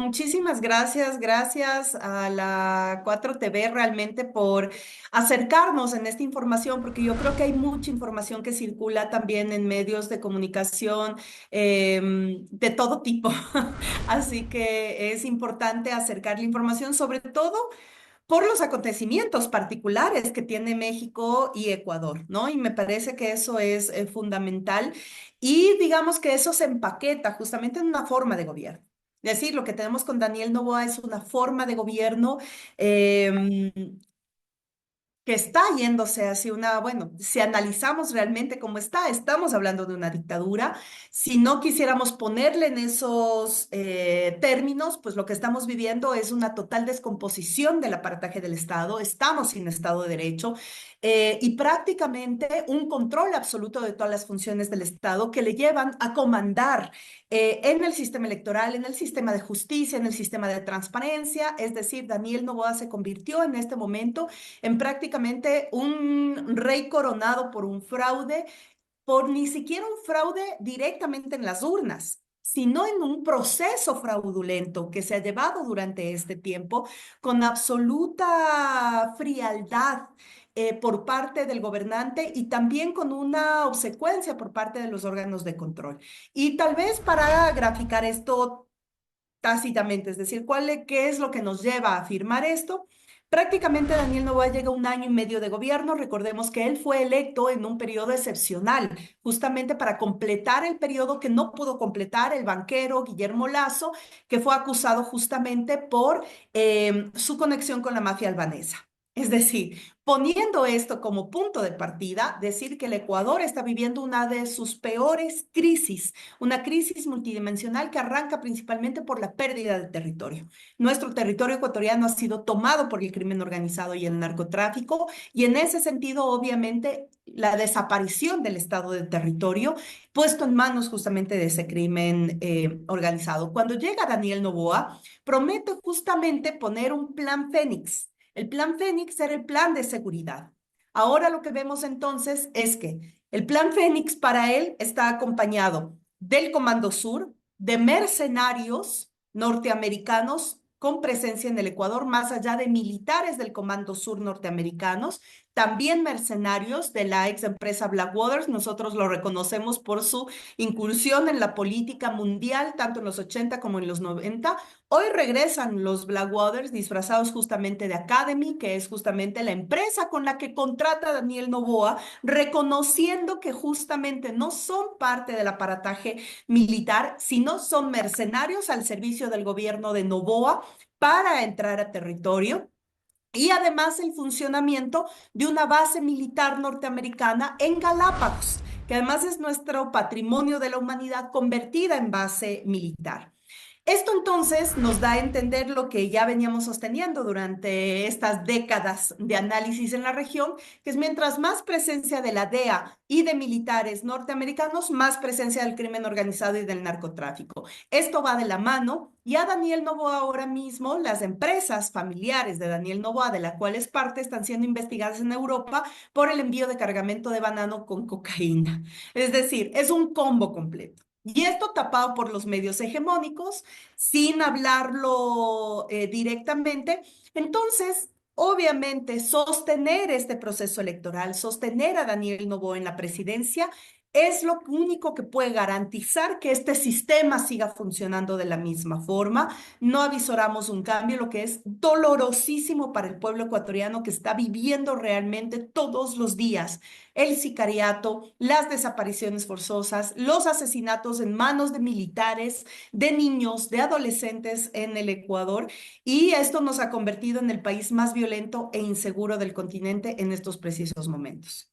muchísimas gracias, gracias a la 4TV realmente por acercarnos en esta información, porque yo creo que hay mucha información que circula también en medios de comunicación de todo tipo. Así que es importante acercar la información, sobre todo por los acontecimientos particulares que tiene México y Ecuador, ¿no? Y me parece que eso es fundamental y digamos que eso se empaqueta justamente en una forma de gobierno. Es decir, lo que tenemos con Daniel Noboa es una forma de gobierno eh, que está yéndose hacia una, bueno, si analizamos realmente cómo está, estamos hablando de una dictadura. Si no quisiéramos ponerle en esos términos, pues lo que estamos viviendo es una total descomposición del aparataje del Estado. Estamos sin Estado de Derecho y prácticamente un control absoluto de todas las funciones del Estado que le llevan a comandar en el sistema electoral, en el sistema de justicia, en el sistema de transparencia. Es decir, Daniel Noboa se convirtió en este momento en prácticamente un rey coronado por un fraude, por ni siquiera un fraude directamente en las urnas, sino en un proceso fraudulento que se ha llevado durante este tiempo con absoluta frialdad por parte del gobernante y también con una obsecuencia por parte de los órganos de control. Y tal vez para graficar esto tácitamente, es decir, qué es lo que nos lleva a afirmar esto. Prácticamente Daniel Noboa llega a un año y medio de gobierno. Recordemos que él fue electo en un periodo excepcional, justamente para completar el periodo que no pudo completar el banquero Guillermo Lasso, que fue acusado justamente por su conexión con la mafia albanesa. Es decir, poniendo esto como punto de partida, decir que el Ecuador está viviendo una de sus peores crisis, una crisis multidimensional que arranca principalmente por la pérdida de territorio. Nuestro territorio ecuatoriano ha sido tomado por el crimen organizado y el narcotráfico, y en ese sentido, obviamente, la desaparición del Estado de territorio puesto en manos justamente de ese crimen organizado. Cuando llega Daniel Noboa, promete justamente poner un plan Fénix. El plan Fénix era el plan de seguridad. Ahora lo que vemos entonces es que el plan Fénix para él está acompañado del Comando Sur, de mercenarios norteamericanos con presencia en el Ecuador, más allá de militares del Comando Sur norteamericanos, también mercenarios de la ex empresa Blackwater. Nosotros lo reconocemos por su incursión en la política mundial, tanto en los 80 como en los 90. Hoy regresan los Blackwaters disfrazados justamente de Academy, que es justamente la empresa con la que contrata Daniel Noboa, reconociendo que justamente no son parte del aparataje militar, sino son mercenarios al servicio del gobierno de Noboa para entrar a territorio. Y además el funcionamiento de una base militar norteamericana en Galápagos, que además es nuestro patrimonio de la humanidad convertida en base militar. Esto entonces nos da a entender lo que ya veníamos sosteniendo durante estas décadas de análisis en la región, que es mientras más presencia de la DEA y de militares norteamericanos, más presencia del crimen organizado y del narcotráfico. Esto va de la mano y a Daniel Noboa ahora mismo, las empresas familiares de Daniel Noboa, de la cual es parte, están siendo investigadas en Europa por el envío de cargamento de banano con cocaína. Es decir, es un combo completo. Y esto tapado por los medios hegemónicos, sin hablarlo directamente. Entonces, obviamente, sostener este proceso electoral, sostener a Daniel Noboa en la presidencia, es lo único que puede garantizar que este sistema siga funcionando de la misma forma. No avisoramos un cambio, lo que es dolorosísimo para el pueblo ecuatoriano que está viviendo realmente todos los días el sicariato, las desapariciones forzosas, los asesinatos en manos de militares, de niños, de adolescentes en el Ecuador, y esto nos ha convertido en el país más violento e inseguro del continente en estos precisos momentos.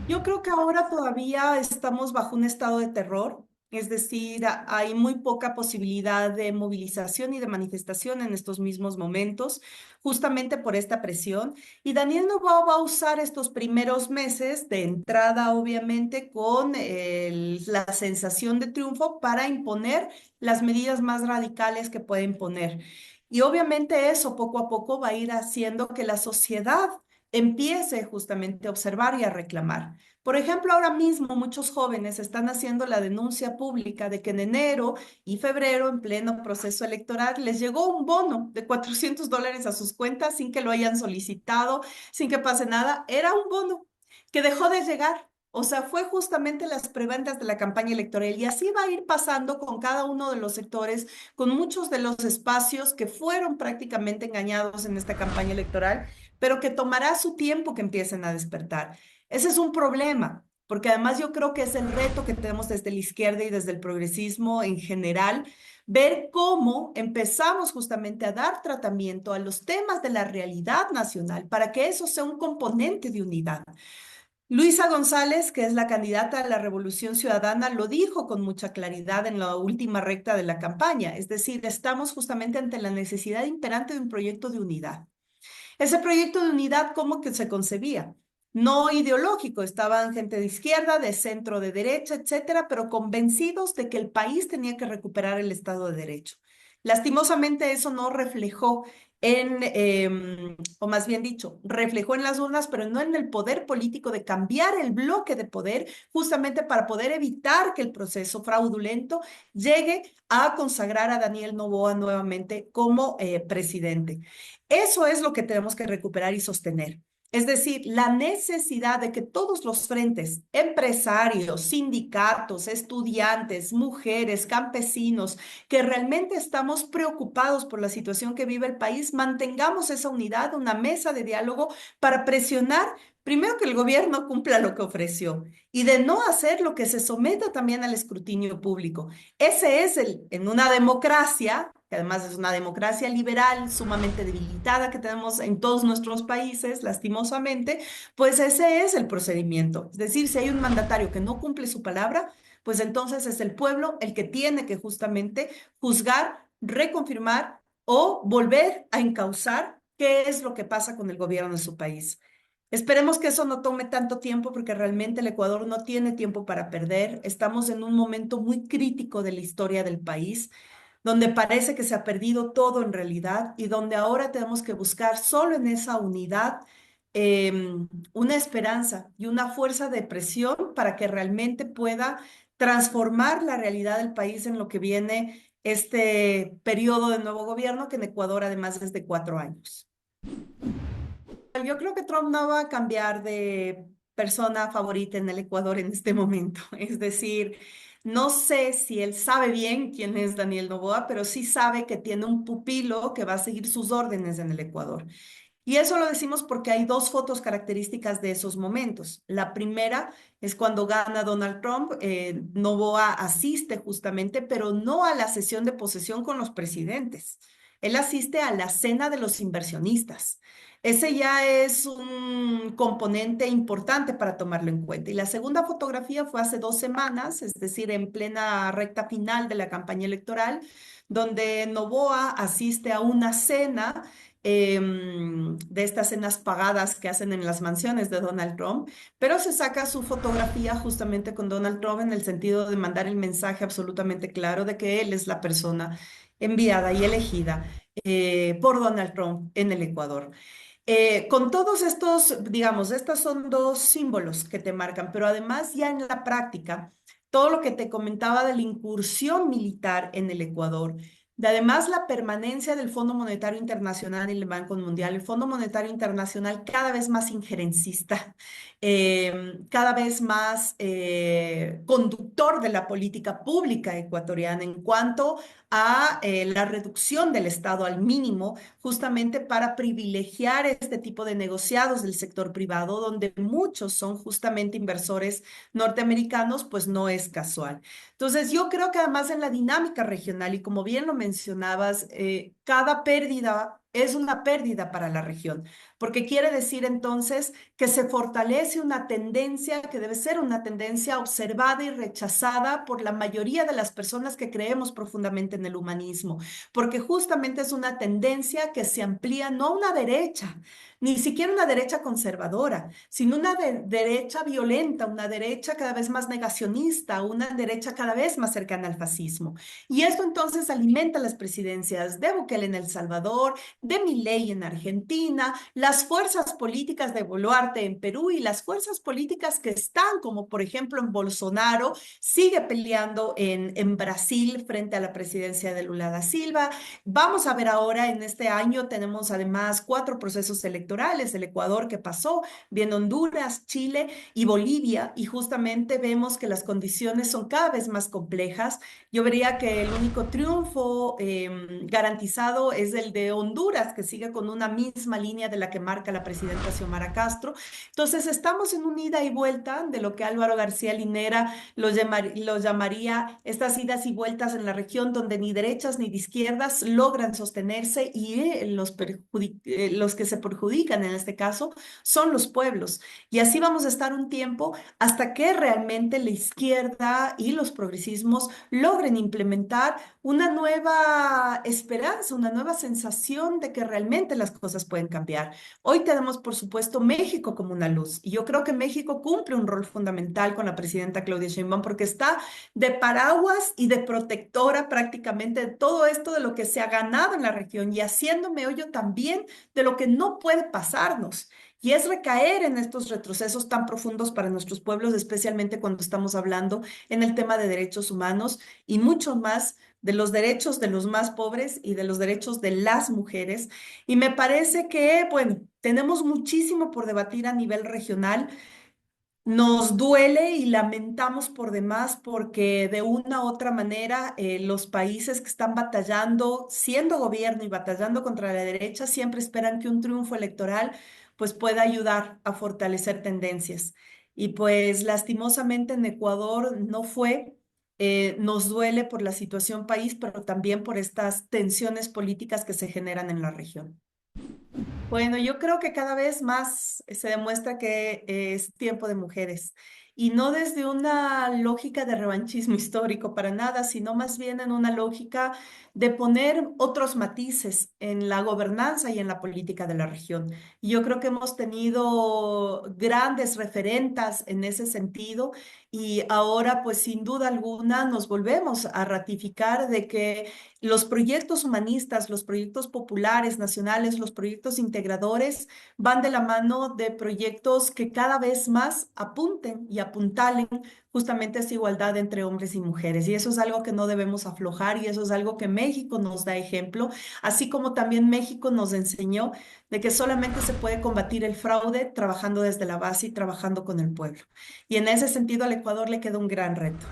Yo creo que ahora todavía estamos bajo un estado de terror, es decir, hay muy poca posibilidad de movilización y de manifestación en estos mismos momentos, justamente por esta presión. Y Daniel Noboa va a usar estos primeros meses de entrada, obviamente, con la sensación de triunfo para imponer las medidas más radicales que puede imponer. Y obviamente eso poco a poco va a ir haciendo que la sociedad empiece justamente a observar y a reclamar. Por ejemplo, ahora mismo muchos jóvenes están haciendo la denuncia pública de que en enero y febrero, en pleno proceso electoral, les llegó un bono de $400 a sus cuentas sin que lo hayan solicitado, sin que pase nada. Era un bono que dejó de llegar. O sea, fue justamente las preventas de la campaña electoral y así va a ir pasando con cada uno de los sectores, con muchos de los espacios que fueron prácticamente engañados en esta campaña electoral, pero que tomará su tiempo que empiecen a despertar. Ese es un problema, porque además yo creo que es el reto que tenemos desde la izquierda y desde el progresismo en general, ver cómo empezamos justamente a dar tratamiento a los temas de la realidad nacional para que eso sea un componente de unidad. Luisa González, que es la candidata a la Revolución Ciudadana, lo dijo con mucha claridad en la última recta de la campaña, es decir, estamos justamente ante la necesidad imperante de un proyecto de unidad. Ese proyecto de unidad, ¿cómo que se concebía? No ideológico, estaban gente de izquierda, de centro, de derecha, etcétera, pero convencidos de que el país tenía que recuperar el Estado de Derecho. Lastimosamente eso no reflejó o más bien dicho, reflejó en las urnas, pero no en el poder político de cambiar el bloque de poder, justamente para poder evitar que el proceso fraudulento llegue a consagrar a Daniel Noboa nuevamente como presidente. Eso es lo que tenemos que recuperar y sostener. Es decir, la necesidad de que todos los frentes, empresarios, sindicatos, estudiantes, mujeres, campesinos, que realmente estamos preocupados por la situación que vive el país, mantengamos esa unidad, una mesa de diálogo para presionar, primero que el gobierno cumpla lo que ofreció y de no hacer lo que se someta también al escrutinio público. Ese es en una democracia, que además es una democracia liberal sumamente debilitada que tenemos en todos nuestros países, lastimosamente, pues ese es el procedimiento. Es decir, si hay un mandatario que no cumple su palabra, pues entonces es el pueblo el que tiene que justamente juzgar, reconfirmar o volver a encauzar qué es lo que pasa con el gobierno de su país. Esperemos que eso no tome tanto tiempo porque realmente el Ecuador no tiene tiempo para perder. Estamos en un momento muy crítico de la historia del país, donde parece que se ha perdido todo en realidad y donde ahora tenemos que buscar solo en esa unidad una esperanza y una fuerza de presión para que realmente pueda transformar la realidad del país en lo que viene este periodo de nuevo gobierno, que en Ecuador además es de 4 años. Yo creo que Trump no va a cambiar de persona favorita en el Ecuador en este momento. Es decir, no sé si él sabe bien quién es Daniel Noboa, pero sí sabe que tiene un pupilo que va a seguir sus órdenes en el Ecuador. Y eso lo decimos porque hay dos fotos características de esos momentos. La primera es cuando gana Donald Trump, Noboa asiste justamente, pero no a la sesión de posesión con los presidentes. Él asiste a la cena de los inversionistas. Ese ya es un componente importante para tomarlo en cuenta. Y la segunda fotografía fue hace 2 semanas, es decir, en plena recta final de la campaña electoral, donde Noboa asiste a una cena de estas cenas pagadas que hacen en las mansiones de Donald Trump, pero se saca su fotografía justamente con Donald Trump en el sentido de mandar el mensaje absolutamente claro de que él es la persona enviada y elegida por Donald Trump en el Ecuador. Con todos estos, digamos, estos son dos símbolos que te marcan, pero además ya en la práctica, todo lo que te comentaba de la incursión militar en el Ecuador, de además la permanencia del Fondo Monetario Internacional y el Banco Mundial, el Fondo Monetario Internacional cada vez más injerencista, cada vez más conductor de la política pública ecuatoriana en cuanto a la reducción del Estado al mínimo, justamente para privilegiar este tipo de negociados del sector privado, donde muchos son justamente inversores norteamericanos, pues no es casual. Entonces, yo creo que además en la dinámica regional, y como bien lo mencionabas, cada pérdida es una pérdida para la región, porque quiere decir entonces que se fortalece una tendencia que debe ser una tendencia observada y rechazada por la mayoría de las personas que creemos profundamente en el humanismo, porque justamente es una tendencia que se amplía no a una derecha, ni siquiera una derecha conservadora, sino una derecha violenta, una derecha cada vez más negacionista, una derecha cada vez más cercana al fascismo. Y esto entonces alimenta las presidencias de Bukele en El Salvador, de Milei en Argentina, las fuerzas políticas de Boluarte en Perú y las fuerzas políticas que están, como por ejemplo en Bolsonaro, sigue peleando en Brasil frente a la presidencia de Lula da Silva. Vamos a ver ahora en este año, tenemos además 4 procesos electorales, el Ecuador que pasó, viene Honduras, Chile y Bolivia, y justamente vemos que las condiciones son cada vez más complejas. Yo vería que el único triunfo garantizado es el de Honduras, que sigue con una misma línea de la que marca la presidenta Xiomara Castro. Entonces, estamos en un ida y vuelta de lo que Álvaro García Linera lo llamaría estas idas y vueltas en la región donde ni derechas ni de izquierdas logran sostenerse y los que se perjudican en este caso son los pueblos. Y así vamos a estar un tiempo hasta que realmente la izquierda y los progresismos logren implementar una nueva esperanza, una nueva sensación de que realmente las cosas pueden cambiar. Hoy tenemos, por supuesto, México como una luz y yo creo que México cumple un rol fundamental con la presidenta Claudia Sheinbaum porque está de paraguas y de protectora prácticamente de todo esto de lo que se ha ganado en la región y haciendo meollo también de lo que no puede pasarnos. Y es recaer en estos retrocesos tan profundos para nuestros pueblos, especialmente cuando estamos hablando en el tema de derechos humanos y mucho más de los derechos de los más pobres y de los derechos de las mujeres. Y me parece que, bueno, tenemos muchísimo por debatir a nivel regional. Nos duele y lamentamos por demás porque de una u otra manera los países que están batallando, siendo gobierno y batallando contra la derecha, siempre esperan que un triunfo electoral pues pueda ayudar a fortalecer tendencias. Y pues lastimosamente en Ecuador no fue. Nos duele por la situación país, pero también por estas tensiones políticas que se generan en la región. Bueno, yo creo que cada vez más se demuestra que es tiempo de mujeres y no desde una lógica de revanchismo histórico para nada, sino más bien en una lógica de poner otros matices en la gobernanza y en la política de la región. Y yo creo que hemos tenido grandes referentas en ese sentido y ahora pues sin duda alguna nos volvemos a ratificar de que los proyectos humanistas, los proyectos populares, nacionales, los proyectos integradores van de la mano de proyectos que cada vez más apunten y apuntalen justamente a esa igualdad entre hombres y mujeres. Y eso es algo que no debemos aflojar y eso es algo que México nos da ejemplo, así como también México nos enseñó de que solamente se puede combatir el fraude trabajando desde la base y trabajando con el pueblo. Y en ese sentido al Ecuador le queda un gran reto.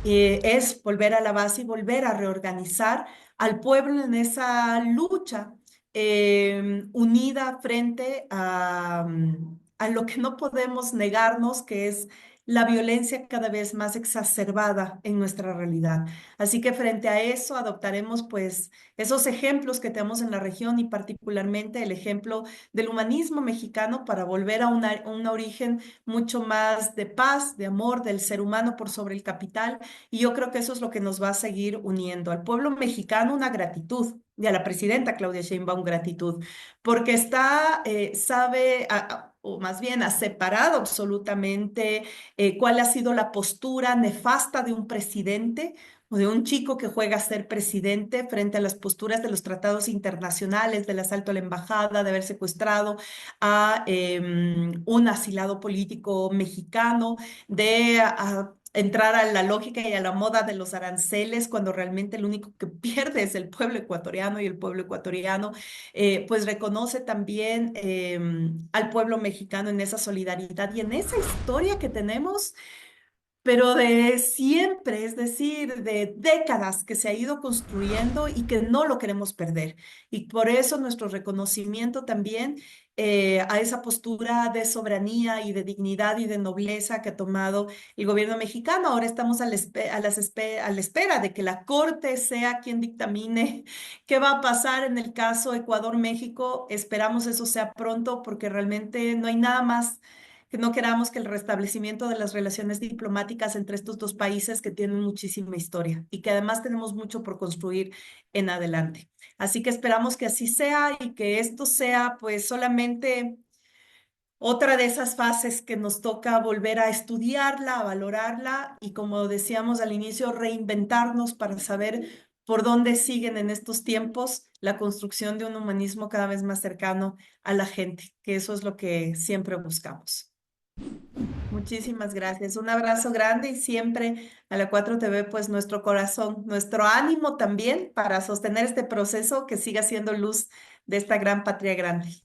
Es volver a la base y volver a reorganizar al pueblo en esa lucha unida frente a lo que no podemos negarnos, que es la violencia cada vez más exacerbada en nuestra realidad. Así que frente a eso adoptaremos pues esos ejemplos que tenemos en la región y particularmente el ejemplo del humanismo mexicano para volver a un origen mucho más de paz, de amor del ser humano por sobre el capital y yo creo que eso es lo que nos va a seguir uniendo. Al pueblo mexicano una gratitud y a la presidenta Claudia Sheinbaum gratitud, porque sabe, o más bien ha separado absolutamente cuál ha sido la postura nefasta de un presidente o de un chico que juega a ser presidente frente a las posturas de los tratados internacionales, del asalto a la embajada, de haber secuestrado a un asilado político mexicano, de entrar a la lógica y a la moda de los aranceles, cuando realmente el único que pierde es el pueblo ecuatoriano y el pueblo ecuatoriano, pues reconoce también al pueblo mexicano en esa solidaridad y en esa historia que tenemos pero de siempre, es decir, de décadas que se ha ido construyendo y que no lo queremos perder. Y por eso nuestro reconocimiento también a esa postura de soberanía y de dignidad y de nobleza que ha tomado el gobierno mexicano. Ahora estamos a la espera de que la Corte sea quien dictamine qué va a pasar en el caso Ecuador-México. Esperamos eso sea pronto porque realmente no hay nada más que no queramos que el restablecimiento de las relaciones diplomáticas entre estos dos países que tienen muchísima historia y que además tenemos mucho por construir en adelante. Así que esperamos que así sea y que esto sea pues solamente otra de esas fases que nos toca volver a estudiarla, a valorarla y, como decíamos al inicio, reinventarnos para saber por dónde siguen en estos tiempos la construcción de un humanismo cada vez más cercano a la gente, que eso es lo que siempre buscamos. Muchísimas gracias. Un abrazo grande y siempre a la 4TV, pues nuestro corazón, nuestro ánimo también para sostener este proceso que siga siendo luz de esta gran patria grande.